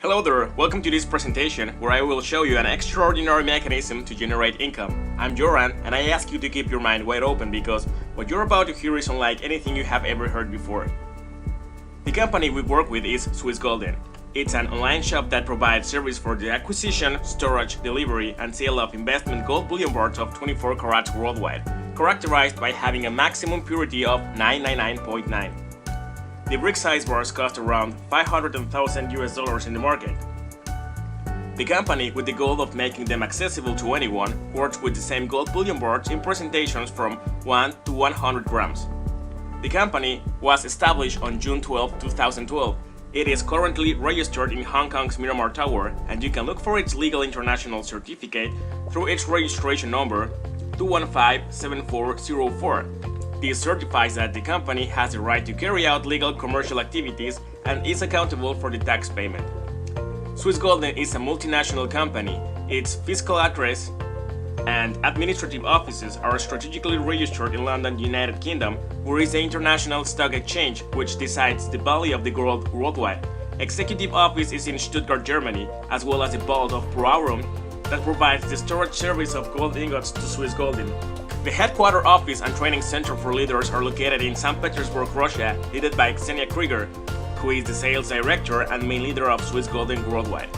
Hello there, welcome to this presentation where I will show you an extraordinary mechanism to generate income. I'm Joran and I ask you to keep your mind wide open because what you're about to hear is unlike anything you have ever heard before. The company we work with is Swissgolden. It's an online shop that provides service for the acquisition, storage, delivery and sale of investment gold bullion bars of 24 carats worldwide, characterized by having a maximum purity of 999.9. The brick size bars cost around $500,000 in the market. The company, with the goal of making them accessible to anyone, works with the same gold bullion bars in presentations from 1 to 100 grams. The company was established on June 12, 2012. It is currently registered in Hong Kong's Miramar Tower, and you can look for its legal international certificate through its registration number 2157404. This certifies that the company has the right to carry out legal commercial activities and is accountable for the tax payment. Swissgolden is a multinational company. Its fiscal address and administrative offices are strategically registered in London, United Kingdom, where is the International Stock Exchange, which decides the value of the gold worldwide. Executive office is in Stuttgart, Germany, as well as a vault of Pro that provides the storage service of gold ingots to Swissgolden. The headquarters office and training center for leaders are located in St. Petersburg, Russia, led by Xenia Krieger, who is the sales director and main leader of Swissgolden worldwide.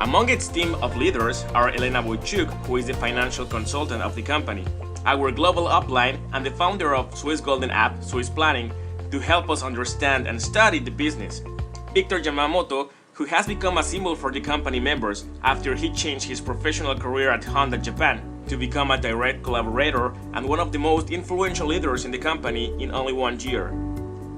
Among its team of leaders are Elena Wojciuk, who is the financial consultant of the company, our global upline, and the founder of Swissgolden app, Swiss Planning, to help us understand and study the business. Victor Yamamoto, who has become a symbol for the company members after he changed his professional career at Honda Japan to become a direct collaborator and one of the most influential leaders in the company in only 1 year.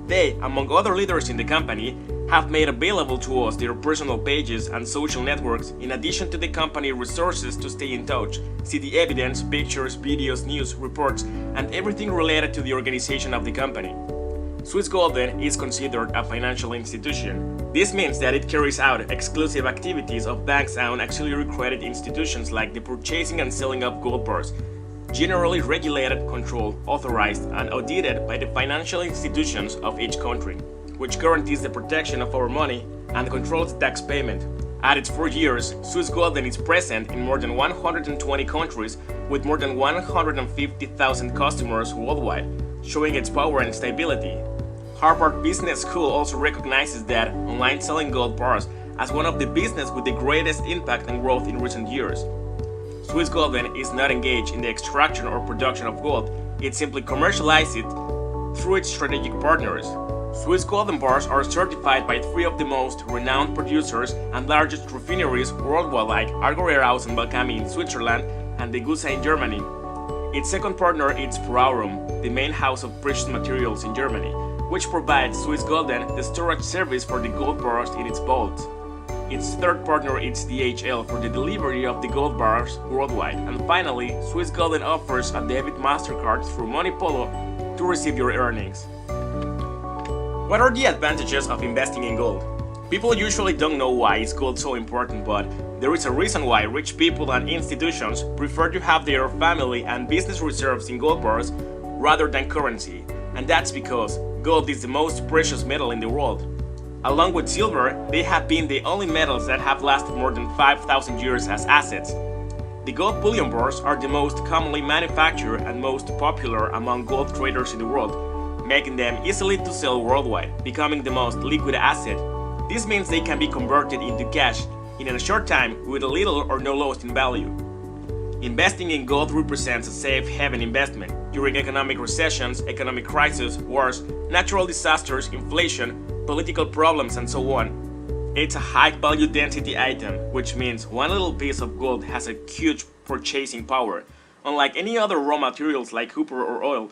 They, among other leaders in the company, have made available to us their personal pages and social networks in addition to the company resources to stay in touch, see the evidence, pictures, videos, news, reports, and everything related to the organization of the company. Swissgolden is considered a financial institution. This means that it carries out exclusive activities of banks-owned auxiliary credit institutions like the purchasing and selling of gold bars, generally regulated, controlled, authorized, and audited by the financial institutions of each country, which guarantees the protection of our money and controls tax payment. At its 4 years, Swissgolden is present in more than 120 countries with more than 150,000 customers worldwide, showing its power and stability. Harvard Business School also recognizes that online selling gold bars as one of the business with the greatest impact and growth in recent years. Swissgolden is not engaged in the extraction or production of gold, it simply commercializes it through its strategic partners. Swissgolden bars are certified by 3 of the most renowned producers and largest refineries worldwide like Argor and Balcami in Switzerland and Degussa in Germany. Its second partner is Pro, the main house of precious materials in Germany, which provides Swissgolden the storage service for the gold bars in its vaults. Its third partner is DHL for the delivery of the gold bars worldwide. And finally, Swissgolden offers a debit MasterCard through Moneypolo to receive your earnings. What are the advantages of investing in gold? People usually don't know why is gold so important, but there is a reason why rich people and institutions prefer to have their family and business reserves in gold bars rather than currency, and that's because gold is the most precious metal in the world. Along with silver, they have been the only metals that have lasted more than 5,000 years as assets. The gold bullion bars are the most commonly manufactured and most popular among gold traders in the world, making them easily to sell worldwide, becoming the most liquid asset. This means they can be converted into cash in a short time with a little or no loss in value. Investing in gold represents a safe haven investment during economic recessions, economic crises, wars, natural disasters, inflation, political problems, and so on. It's a high value density item, which means one little piece of gold has a huge purchasing power. Unlike any other raw materials like copper or oil,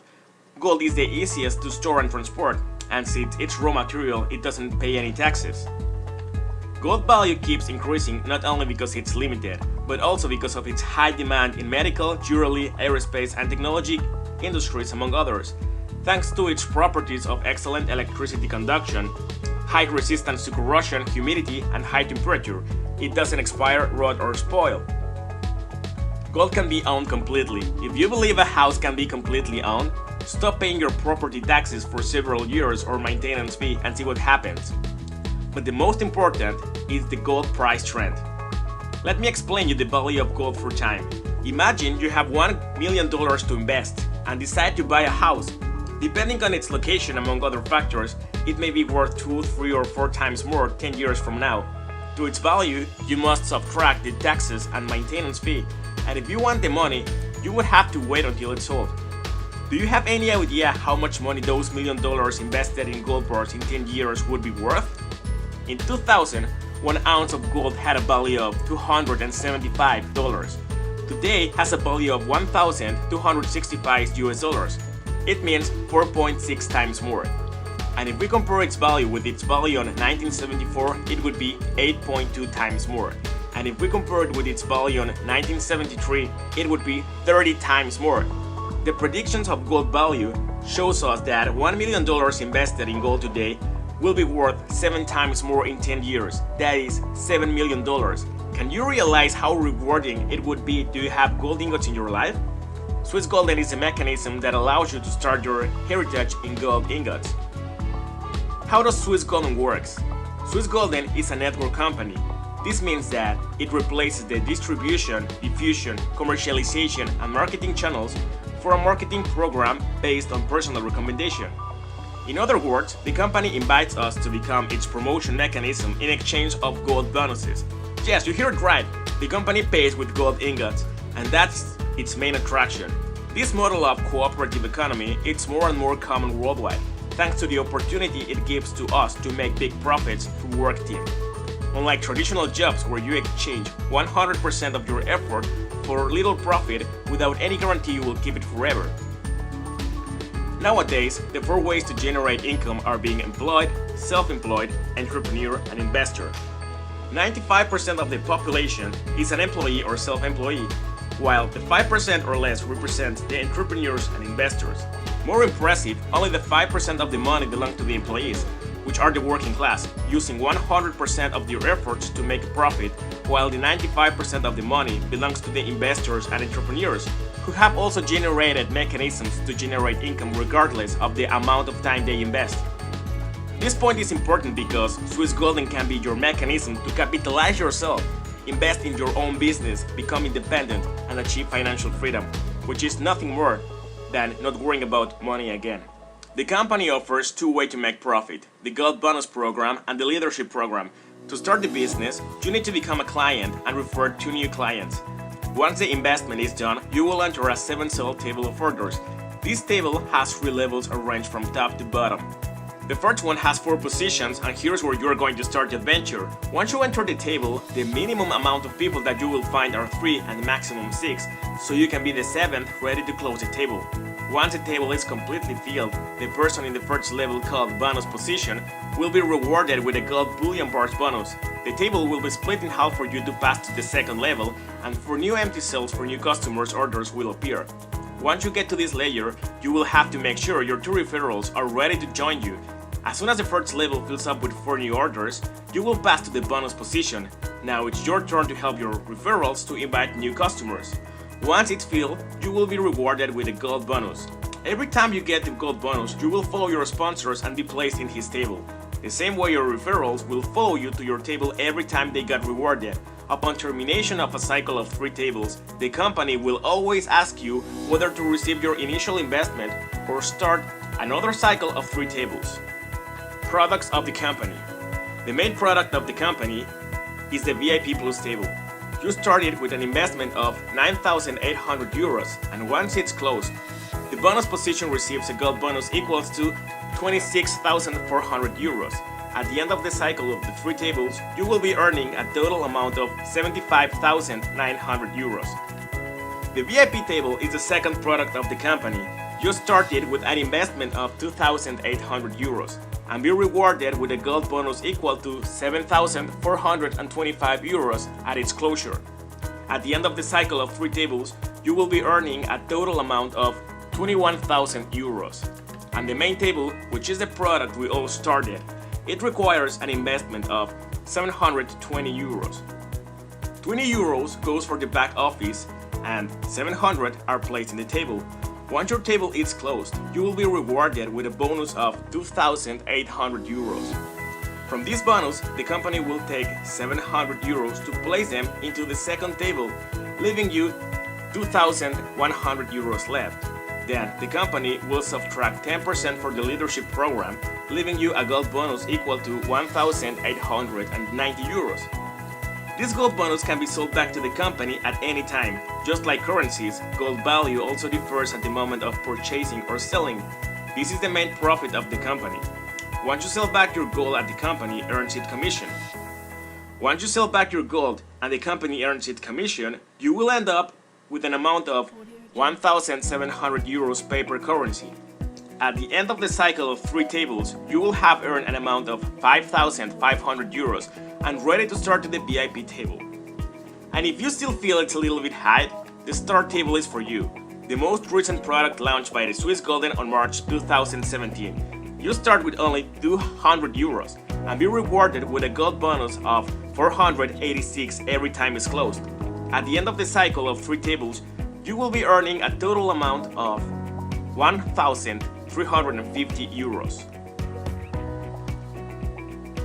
gold is the easiest to store and transport, and since it's raw material, it doesn't pay any taxes. Gold value keeps increasing not only because it's limited, but also because of its high demand in medical, jewelry, aerospace, and technology industries, among others. Thanks to its properties of excellent electricity conduction, high resistance to corrosion, humidity, and high temperature, it doesn't expire, rot, or spoil. Gold can be owned completely. If you believe a house can be completely owned, stop paying your property taxes for several years or maintenance fee and see what happens. but the most important is the gold price trend. Let me explain you the value of gold through time. Imagine you have $1 million to invest and decide to buy a house. Depending on its location, among other factors, it may be worth 2, 3, or 4 times more 10 years from now. To its value, you must subtract the taxes and maintenance fee, and if you want the money, you would have to wait until it's sold. Do you have any idea how much money those $1 million invested in gold bars in 10 years would be worth? In 2000, 1 ounce of gold had a value of $275. Today has a value of $1,265 US. It means 4.6 times more. And if we compare its value with its value on 1974, it would be 8.2 times more. And if we compare it with its value on 1973, it would be 30 times more. The predictions of gold value shows us that $1 million invested in gold today will be worth 7 times more in 10 years. That is $7 million. Can you realize how rewarding it would be to have gold ingots in your life? Swissgolden is a mechanism that allows you to start your heritage in gold ingots. How does Swissgolden works? Swissgolden is a network company. This means that it replaces the distribution, diffusion, commercialization, and marketing channels for a marketing program based on personal recommendation. In other words, the company invites us to become its promotion mechanism in exchange of gold bonuses. Yes, you heard it right. The company pays with gold ingots, and that's its main attraction. This model of cooperative economy is more and more common worldwide, thanks to the opportunity it gives to us to make big profits through work team. Unlike traditional jobs where you exchange 100% of your effort for little profit without any guarantee you will keep it forever. Nowadays, the 4 ways to generate income are being employed, self-employed, entrepreneur, and investor. 95% of the population is an employee or self-employee, while the 5% or less represent the entrepreneurs and investors. More impressive, only the 5% of the money belongs to the employees, which are the working class, using 100% of their efforts to make a profit, while the 95% of the money belongs to the investors and entrepreneurs, who have also generated mechanisms to generate income regardless of the amount of time they invest. This point is important because Swissgolden can be your mechanism to capitalize yourself, invest in your own business, become independent, and achieve financial freedom, which is nothing more than not worrying about money again. The company offers 2 ways to make profit: the Gold Bonus Program and the Leadership Program. To start the business, you need to become a client and refer 2 new clients. Once the investment is done, you will enter a 7-cell table of orders. This table has 3 levels arranged from top to bottom. The first one has 4 positions, and here's where you're going to start the adventure. Once you enter the table, the minimum amount of people that you will find are 3 and maximum 6, so you can be the 7th ready to close the table. Once the table is completely filled, the person in the first level called bonus position will be rewarded with a gold bullion bars bonus. The table will be split in half for you to pass to the second level, and 4 new empty cells for new customers' orders will appear. Once you get to this layer, you will have to make sure your 2 referrals are ready to join you. As soon as the first level fills up with 4 new orders, you will pass to the bonus position. Now it's your turn to help your referrals to invite new customers. Once it's filled, you will be rewarded with a gold bonus. Every time you get the gold bonus, you will follow your sponsors and be placed in his table. The same way your referrals will follow you to your table every time they got rewarded. Upon termination of a cycle of 3 tables, the company will always ask you whether to receive your initial investment or start another cycle of 3 tables. Products of the company. The main product of the company is the VIP Plus table. You started with an investment of 9,800 euros, and once it's closed, the bonus position receives a gold bonus equals to 26,400 euros. At the end of the cycle of the 3 tables, you will be earning a total amount of 75,900 euros. The VIP table is the second product of the company. You started with an investment of 2,800 euros and be rewarded with a gold bonus equal to 7,425 euros at its closure. At the end of the cycle of 3 tables, you will be earning a total amount of 21,000 euros. And the main table, which is the product we all started, it requires an investment of 720 euros. 20 euros goes for the back office and 700 are placed in the table. Once your table is closed, you will be rewarded with a bonus of 2,800 euros. From this bonus, the company will take 700 euros to place them into the second table, leaving you 2,100 euros left. Then, the company will subtract 10% for the leadership program, leaving you a gold bonus equal to 1,890 euros. This gold bonus can be sold back to the company at any time. Just like currencies, gold value also differs at the moment of purchasing or selling. This is the main profit of the company. Once you sell back your gold and the company earns its commission. Once you sell back your gold and the company earns its commission, you will end up with an amount of 1,700 euros paper currency. At the end of the cycle of 3 tables, you will have earned an amount of 5,500 euros and ready to start to the VIP table. And if you still feel it's a little bit high, the start table is for you. The most recent product launched by the Swissgolden on March 2017. You start with only 200 euros and be rewarded with a gold bonus of 486 every time it's closed. At the end of the cycle of 3 tables, you will be earning a total amount of 1,350 euros.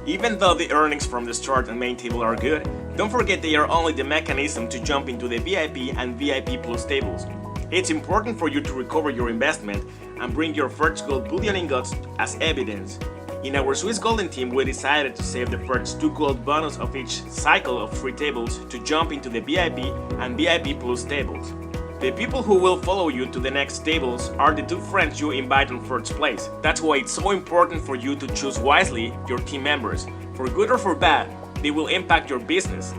Even though the earnings from the start and main table are good, don't forget they are only the mechanism to jump into the VIP and VIP Plus tables. It's important for you to recover your investment and bring your first gold bullion ingots as evidence. In our Swissgolden team, we decided to save the first 2 gold bonus of each cycle of 3 tables to jump into the VIP and VIP Plus tables. The people who will follow you to the next tables are the 2 friends you invite on first place. That's why it's so important for you to choose wisely your team members. For good or for bad, they will impact your business.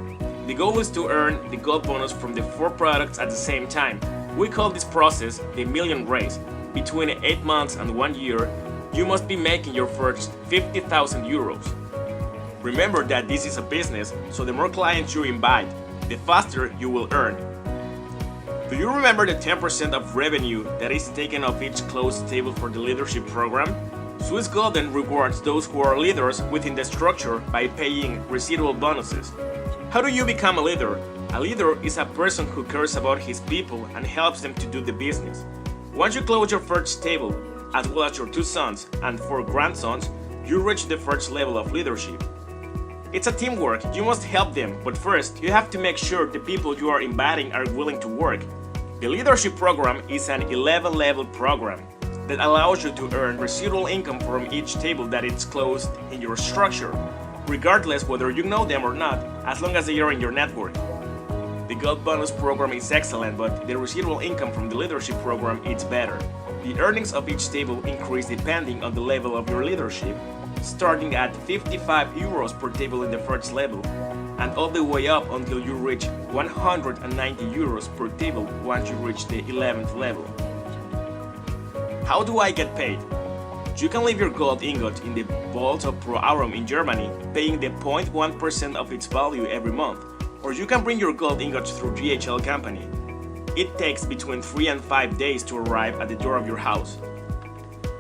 The goal is to earn the gold bonus from the 4 products at the same time. We call this process the million race. Between 8 months and 1 year, you must be making your first 50,000 euros. Remember that this is a business, so the more clients you invite, the faster you will earn. Do you remember the 10% of revenue that is taken off each closed table for the leadership program? Swissgolden rewards those who are leaders within the structure by paying residual bonuses. How do you become a leader? A leader is a person who cares about his people and helps them to do the business. Once you close your first table, as well as your 2 sons and 4 grandsons, you reach the first level of leadership. It's a teamwork, you must help them, but first you have to make sure the people you are inviting are willing to work. The leadership program is an 11-level program that allows you to earn residual income from each table that is closed in your structure, regardless whether you know them or not, as long as they are in your network. The gold bonus program is excellent, but the residual income from the leadership program is better. The earnings of each table increase depending on the level of your leadership, starting at 55 euros per table in the first level, and all the way up until you reach 190 euros per table once you reach the 11th level. How do I get paid? You can leave your gold ingot in the vault of Pro Aurum in Germany, paying the 0.1% of its value every month, or you can bring your gold ingots through DHL company. It takes between 3 and 5 days to arrive at the door of your house.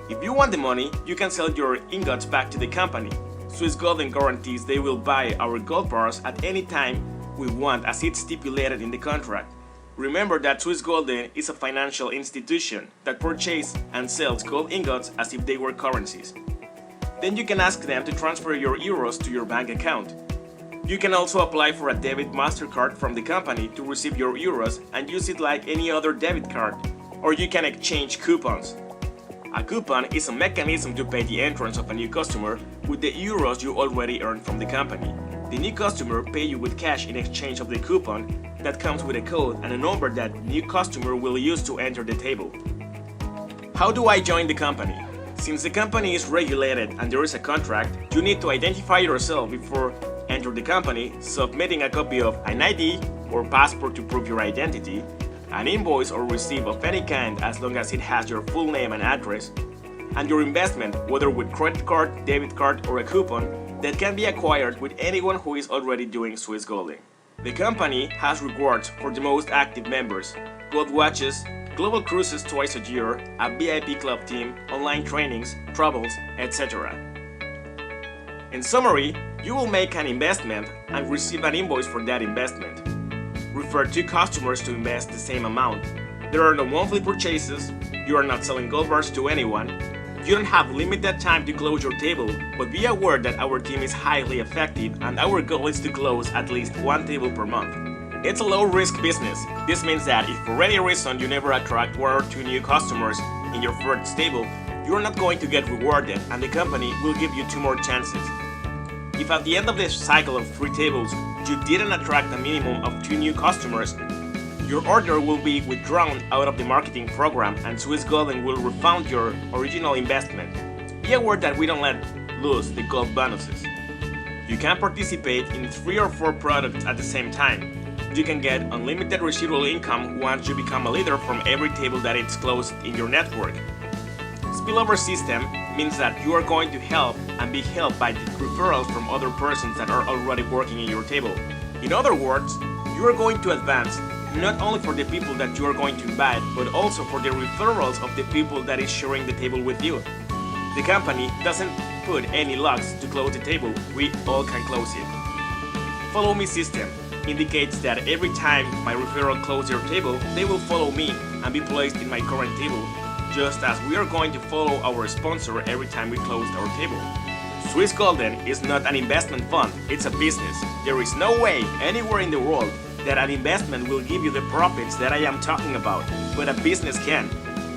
If you want the money, you can sell your ingots back to the company. Swissgolden guarantees they will buy our gold bars at any time we want, as it's stipulated in the contract. Remember that Swissgolden is a financial institution that purchases and sells gold ingots as if they were currencies. Then you can ask them to transfer your euros to your bank account. You can also apply for a debit MasterCard from the company to receive your euros and use it like any other debit card, or you can exchange coupons. A coupon is a mechanism to pay the entrance of a new customer with the euros you already earned from the company. The new customer pays you with cash in exchange of the coupon that comes with a code and a number that the new customer will use to enter the table. How do I join the company? Since the company is regulated and there is a contract, you need to identify yourself before enter the company, submitting a copy of an ID or passport to prove your identity, an invoice or receipt of any kind as long as it has your full name and address, and your investment, whether with credit card, debit card, or a coupon that can be acquired with anyone who is already doing Swissgolden. The company has rewards for the most active members, gold watches, global cruises twice a year, a VIP club team, online trainings, travels, etc. In summary, you will make an investment and receive an invoice for that investment. Refer 2 customers to invest the same amount. There are no monthly purchases, you are not selling gold bars to anyone, You don't have limited time to close your table, but be aware that our team is highly effective and our goal is to close at least one table per month. It's a low-risk business. This means that if for any reason you never attract 1 or 2 new customers in your first table, you are not going to get rewarded and the company will give you 2 more chances. If at the end of this cycle of 3 tables, you didn't attract a minimum of 2 new customers, your order will be withdrawn out of the marketing program and Swissgolden will refund your original investment. Be aware that we don't let lose the gold bonuses. You can participate in 3 or 4 products at the same time. You can get unlimited residual income once you become a leader from every table that is closed in your network. Spillover system means that you are going to help and be helped by the referrals from other persons that are already working in your table. In other words, you are going to advance not only for the people that you are going to invite, but also for the referrals of the people that is sharing the table with you. The company doesn't put any locks to close the table, we all can close it. Follow me system indicates that every time my referral closes their table, they will follow me and be placed in my current table, just as we are going to follow our sponsor every time we close our table. Swissgolden is not an investment fund, it's a business. There is no way anywhere in the world that an investment will give you the profits that I am talking about, but a business can.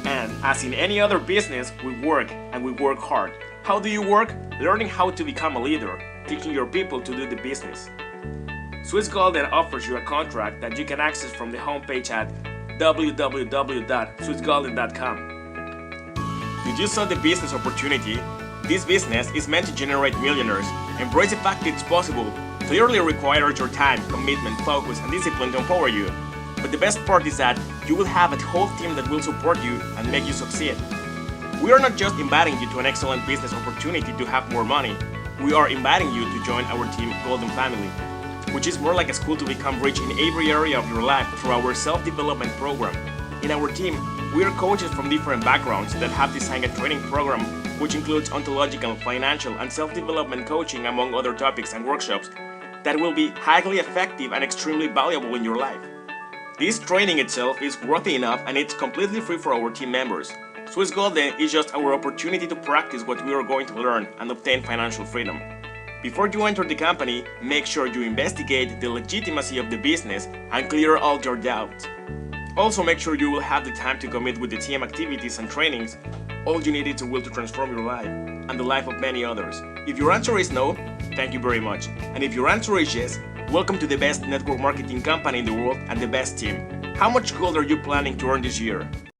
And as in any other business, we work and we work hard. How do you work? Learning how to become a leader, teaching your people to do the business. Swissgolden offers you a contract that you can access from the homepage at www.swissgolden.com. Did you saw the business opportunity? This business is meant to generate millionaires. Embrace the fact it's possible. Clearly requires your time, commitment, focus, and discipline to empower you. But the best part is that you will have a whole team that will support you and make you succeed. We are not just inviting you to an excellent business opportunity to have more money. We are inviting you to join our team Golden Family, which is more like a school to become rich in every area of your life through our self-development program. In our team, we are coaches from different backgrounds that have designed a training program which includes ontological, financial, and self-development coaching among other topics and workshops that will be highly effective and extremely valuable in your life. This training itself is worthy enough and it's completely free for our team members. Swissgolden is just our opportunity to practice what we are going to learn and obtain financial freedom. Before you enter the company, make sure you investigate the legitimacy of the business and clear all your doubts. Also make sure you will have the time to commit with the team activities and trainings. All you need is a will to transform your life and the life of many others. If your answer is no, thank you very much. And if your answer is yes, welcome to the best network marketing company in the world and the best team. How much gold are you planning to earn this year?